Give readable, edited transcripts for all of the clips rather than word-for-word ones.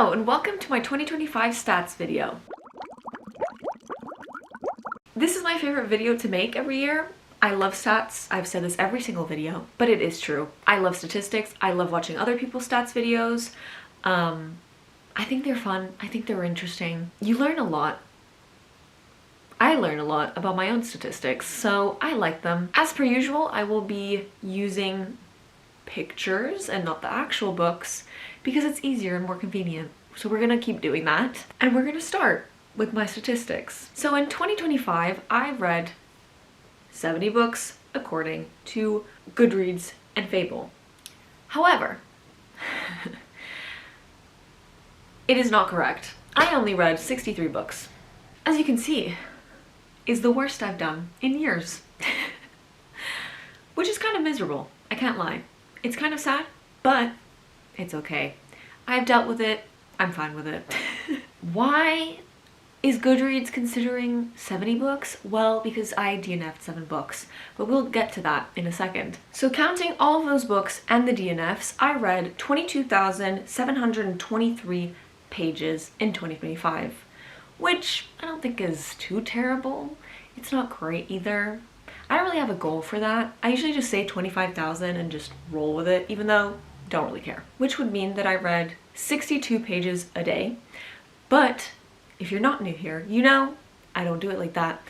Hello and welcome to my 2025 stats video. This is my favorite video to make every year. I love stats. I've said this every single video, but it is true. I love statistics. I love watching other people's stats videos. I think they're fun. I think they're interesting. You learn a lot. I learn a lot about my own statistics, so I like them. As per usual, I will be using pictures and not the actual books because it's easier and more convenient. So we're gonna keep doing that. And we're gonna start with my statistics. So in 2025, I read 70 books according to Goodreads and Fable. However, it is not correct. I only read 63 books. As you can see, is the worst I've done in years. Which is kind of miserable, I can't lie. It's kind of sad, but it's okay. I've dealt with it, I'm fine with it. Why is Goodreads considering 70 books? Well, because I DNF'd 7 books, but we'll get to that in a second. So counting all of those books and the DNFs, I read 22,723 pages in 2025, which I don't think is too terrible. It's not great either. I don't really have a goal for that. I usually just say 25,000 and just roll with it, even though I don't really care. Which would mean that I read 62 pages a day. But if you're not new here, you know I don't do it like that.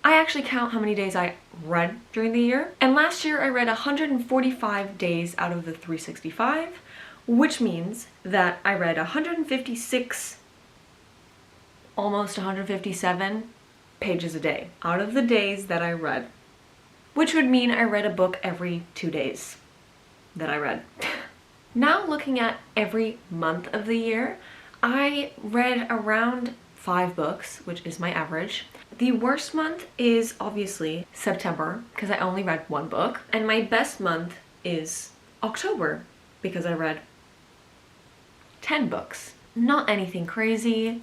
I actually count how many days I read during the year. And last year I read 145 days out of the 365, which means that I read 156, almost 157 pages a day out of the days that I read. Which would mean I read a book every 2 days that I read. Now looking at every month of the year, I read around 5 books, which is my average. The worst month is obviously September, because I only read 1 book. And my best month is October, because I read 10 books. Not anything crazy.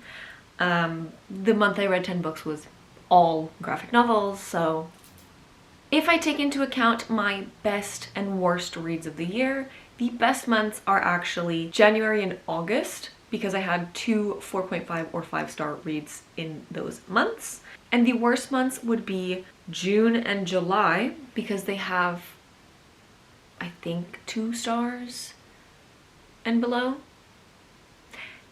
The month I read 10 books was all graphic novels, so if I take into account my best and worst reads of the year, the best months are actually January and August, because I had 2 4.5 or 5-star reads in those months. And the worst months would be June and July, because they have, I think, 2 stars and below.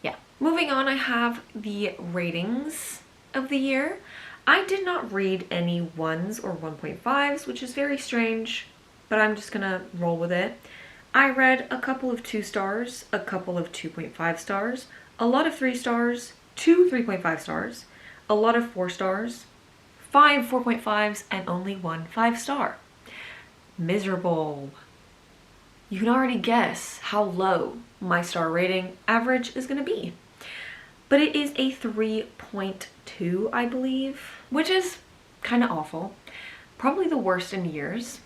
Yeah. Moving on, I have the ratings of the year. I did not read any 1s or 1.5s, which is very strange, but I'm just gonna roll with it. I read a couple of 2 stars, a couple of 2.5 stars, a lot of 3 stars, 2 3.5 stars, a lot of 4 stars, 5 4.5s, and only 1 5-star. Miserable. You can already guess how low my star rating average is gonna be. But it is a 3.2, I believe, which is kind of awful. Probably the worst in years,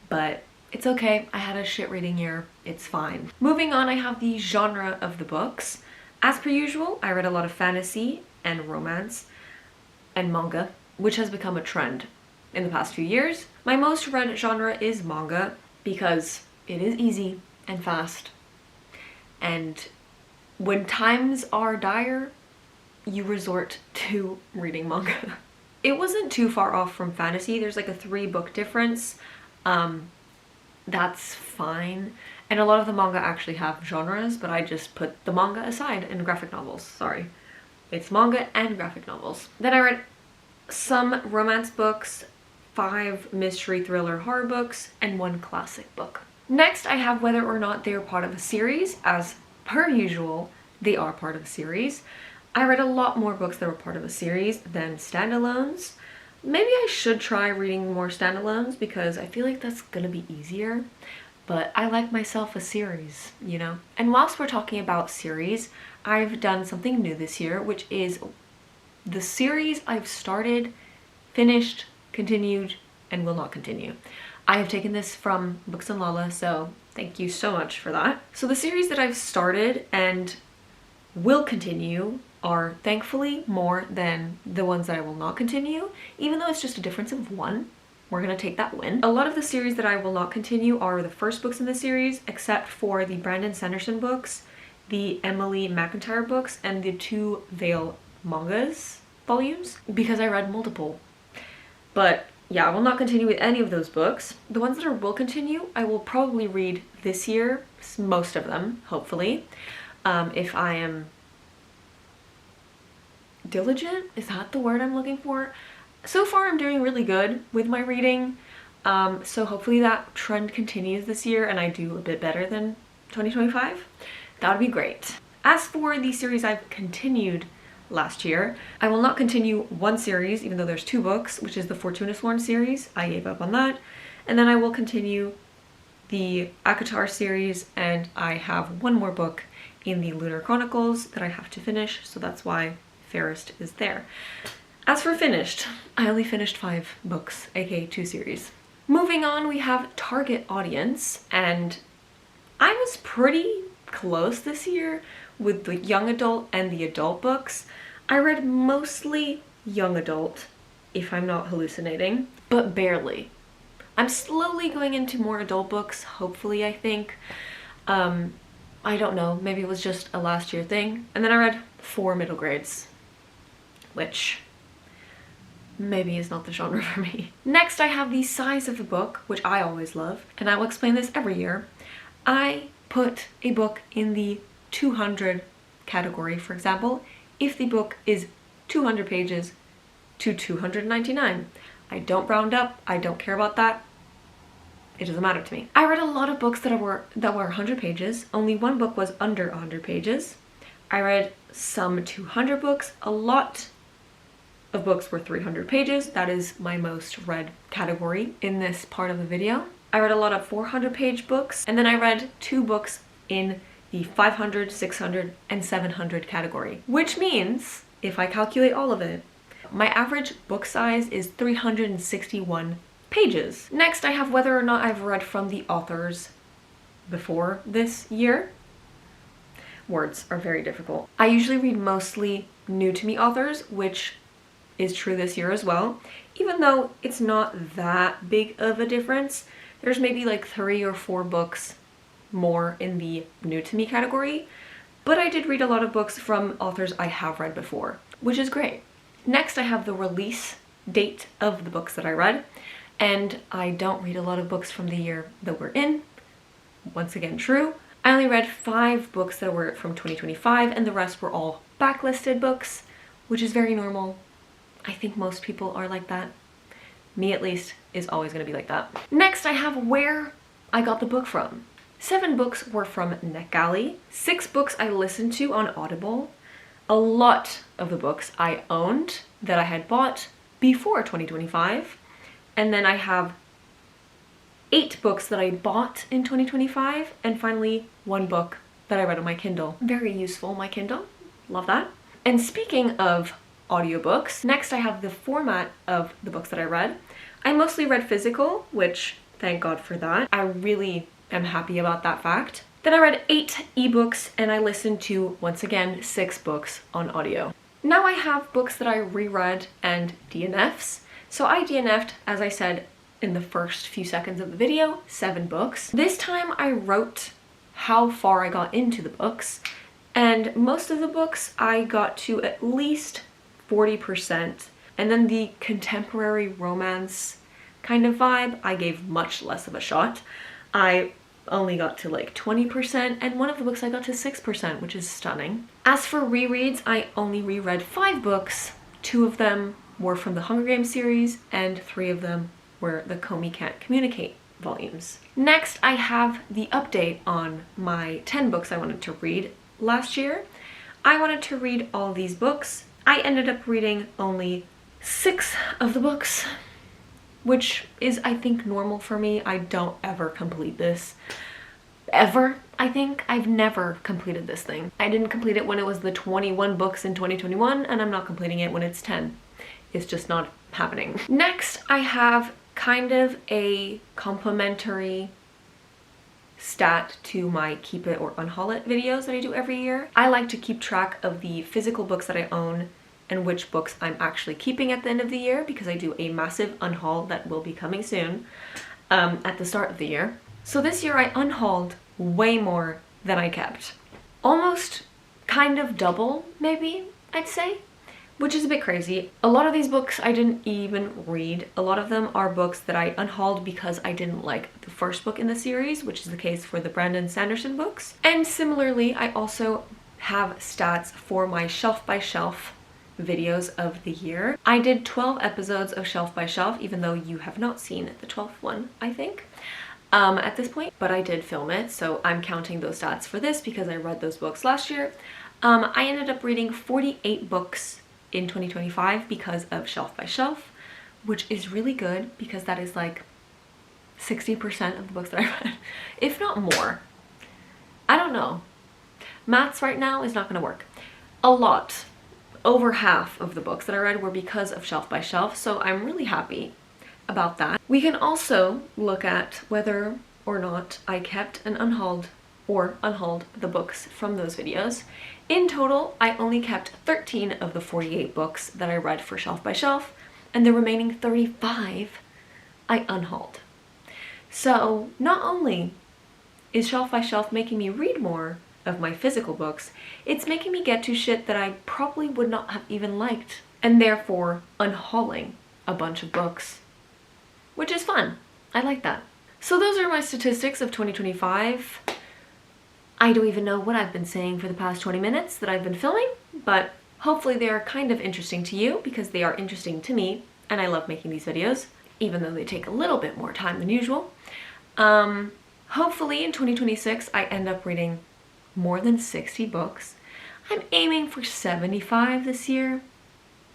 but it's okay. I had a shit reading year. It's fine. Moving on, I have the genre of the books. As per usual, I read a lot of fantasy and romance and manga, which has become a trend in the past few years. My most read genre is manga because it is easy and fast, and when times are dire, you resort to reading manga. It wasn't too far off from fantasy. There's like a 3-book difference. That's fine. And a lot of the manga actually have genres, but I just put the manga aside in graphic novels. Sorry. It's manga and graphic novels. Then I read some romance books, 5 mystery thriller horror books, and 1 classic book. Next, I have whether or not they are part of a series. As per usual, they are part of a series. I read a lot more books that were part of a series than standalones. Maybe I should try reading more standalones because I feel like that's gonna be easier, but I like myself a series, you know? And whilst we're talking about series, I've done something new this year, which is the series I've started, finished, continued, and will not continue. I have taken this from Books and Lala, so thank you so much for that. So the series that I've started and will continue are thankfully more than the ones that I will not continue, even though it's just a difference of 1. We're gonna take that win. A lot of the series that I will not continue are the first books in the series, except for the Brandon Sanderson books, the Emily McIntyre books and the 2 Veil mangas volumes because I read multiple. But yeah, I will not continue with any of those books. The ones that I will continue, I will probably read this year, most of them, hopefully. If I am diligent, is that the word I'm looking for? So far I'm doing really good with my reading, so hopefully that trend continues this year and I do a bit better than 2025. That would be great. As for the series I've continued last year, I will not continue one series, even though there's 2 books, which is the Fortunasworn series. I gave up on that. And then I will continue the ACOTAR series, and I have 1 more book in the Lunar Chronicles that I have to finish, so that's why Fairest is there. As for finished, I only finished 5 books, aka 2 series. Moving on, we have target audience, and I was pretty close this year with the young adult and the adult books. I read mostly young adult, if I'm not hallucinating, but barely. I'm slowly going into more adult books, hopefully, I think. I don't know, maybe it was just a last year thing. And then I read 4 middle grades, which maybe is not the genre for me. Next, I have the size of the book, which I always love, and I will explain this every year. I put a book in the 200 category, for example, if the book is 200 pages to 299. I don't round up, I don't care about that. It doesn't matter to me. I read a lot of books that were 100 pages. Only 1 book was under 100 pages. I read some 200 books. A lot of books were 300 pages. That is my most read category in this part of the video. I read a lot of 400 page books, and then I read 2 books in the 500, 600, and 700 category, which means, if I calculate all of it, my average book size is 361 pages. Next, I have whether or not I've read from the authors before this year. Words are very difficult. I usually read mostly new to me authors, which is true this year as well. Even though it's not that big of a difference, there's maybe like 3 or 4 books more in the new to me category, but I did read a lot of books from authors I have read before, which is great. Next, I have the release date of the books that I read, and I don't read a lot of books from the year that we're in. Once again, true. I only read 5 books that were from 2025, and the rest were all backlisted books, which is very normal. I think most people are like that. Me, at least, is always going to be like that. Next, I have where I got the book from. 7 books were from NetGalley. 6 books I listened to on Audible. A lot of the books I owned that I had bought before 2025. And then I have 8 books that I bought in 2025. And finally, 1 book that I read on my Kindle. Very useful, my Kindle. Love that. And speaking of audiobooks, next I have the format of the books that I read. I mostly read physical, which thank God for that. I really am happy about that fact. Then I read 8 ebooks and I listened to, once again, 6 books on audio. Now I have books that I reread and DNFs. So I DNF'd, as I said in the first few seconds of the video, 7 books. This time I wrote how far I got into the books, and most of the books I got to at least 40%. And then the contemporary romance kind of vibe, I gave much less of a shot. I only got to like 20%, and one of the books I got to 6%, which is stunning. As for rereads, I only reread 5 books. 2 of them were from the Hunger Games series, and 3 of them were the Comey Can't Communicate volumes. Next, I have the update on my 10 books I wanted to read last year. I wanted to read all these books. I ended up reading only 6 of the books, which is, I think, normal for me. I don't ever complete this. Ever, I think. I've never completed this thing. I didn't complete it when it was the 21 books in 2021, and I'm not completing it when it's 10. It's just not happening. Next, I have kind of a complimentary stat to my Keep It or Unhaul It videos that I do every year. I like to keep track of the physical books that I own and which books I'm actually keeping at the end of the year, because I do a massive unhaul that will be coming soon at the start of the year. So this year I unhauled way more than I kept. almost kind of double, maybe, I'd say, which is a bit crazy. A lot of these books I didn't even read. A lot of them are books that I unhauled because I didn't like the first book in the series, which is the case for the Brandon Sanderson books. And similarly, I also have stats for my shelf by shelf videos of the year. I did 12 episodes of Shelf by Shelf, even though you have not seen the 12th one, I think, at this point, but I did film it, so I'm counting those stats for this because I read those books last year. I ended up reading 48 books in 2025 because of Shelf by Shelf, which is really good because that is like 60% of the books that I read, if not more. I don't know. Maths right now is not going to work. A lot, over half of the books that I read were because of Shelf by Shelf, so I'm really happy about that. We can also look at whether or not I kept and unhauled the books from those videos. In total, I only kept 13 of the 48 books that I read for Shelf by Shelf, and the remaining 35 I unhauled. So not only is Shelf by Shelf making me read more of my physical books, it's making me get to shit that I probably would not have even liked, and therefore unhauling a bunch of books, which is fun. I like that. So those are my statistics of 2025. I don't even know what I've been saying for the past 20 minutes that I've been filming, but hopefully they are kind of interesting to you because they are interesting to me, and I love making these videos, even though they take a little bit more time than usual. Hopefully in 2026 I end up reading more than 60 books. I'm aiming for 75 this year.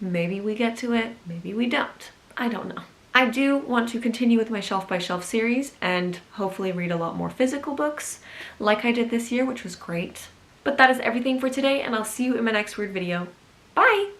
Maybe we get to it, maybe we don't. I don't know. I do want to continue with my Shelf by Shelf series and hopefully read a lot more physical books like I did this year, which was great. But that is everything for today, and I'll see you in my next weird video. Bye!